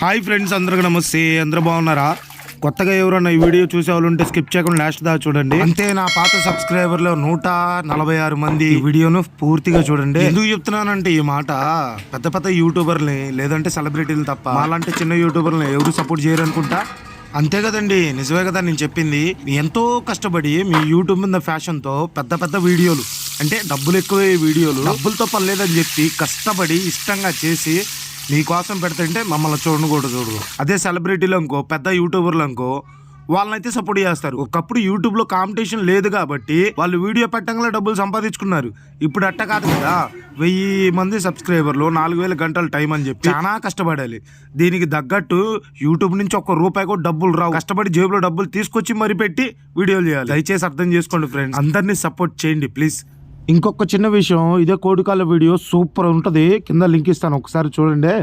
Hi friends, అందరికి నమస్తే. అందరూ బాగున్నారా? కొత్తగా ఎవరన్నా ఈ వీడియో చూసే వాళ్ళు ఉంటే స్కిప్ చేయకుండా లాస్ట్ దాకా చూడండి. అంతే, నా పాత సబ్స్క్రైబర్లు 146 మంది ఈ వీడియోను పూర్తిగా చూడండి. ఎందుకు చెప్తున్నానంటే ఈ మాట, పెద్ద పెద్ద యూట్యూబర్ని లేదంటే సెలబ్రిటీలు తప్ప అలాంటి చిన్న యూట్యూబర్ని ఎవరు సపోర్ట్ చేయరు అనుకుంటా. అంతే కదండి, నిజమే కదా నేను చెప్పింది. ఎంతో కష్టపడి మీ యూట్యూబ్ మీద ఫ్యాషన్తో పెద్ద పెద్ద వీడియోలు, అంటే డబ్బులు ఎక్కువ వీడియోలు, డబ్బులతో పర్లేదని చెప్పి కష్టపడి ఇష్టంగా చేసి మీకోసం పెడుతుంటే మమ్మల్ని చూడరు. అదే సెలబ్రిటీలు అనుకో, పెద్ద యూట్యూబర్లు అనుకో, వాళ్ళనైతే సపోర్ట్ చేస్తారు. ఒకప్పుడు యూట్యూబ్ లో కాంపిటీషన్ లేదు కాబట్టి వాళ్ళు వీడియో పెట్టడంలో డబ్బులు సంపాదించుకున్నారు. ఇప్పుడు అట్ట కాదు కదా, 1000 మంది సబ్స్క్రైబర్లు, 4000 గంటల టైం అని చెప్పి చాలా కష్టపడాలి. దీనికి తగ్గట్టు యూట్యూబ్ నుంచి ₹1 కూడా డబ్బులు రావు. కష్టపడి జేబులో డబ్బులు తీసుకొచ్చి మరి పెట్టి వీడియోలు చేయాలి. దయచేసి అర్థం చేసుకోండి ఫ్రెండ్స్, అందరినీ సపోర్ట్ చేయండి ప్లీజ్. ఇంకొక చిన్న విషయం, ఇదే కోడికాల వీడియో సూపర్ ఉంటది, కింద లింక్ ఇస్తాను, ఒకసారి చూడండి.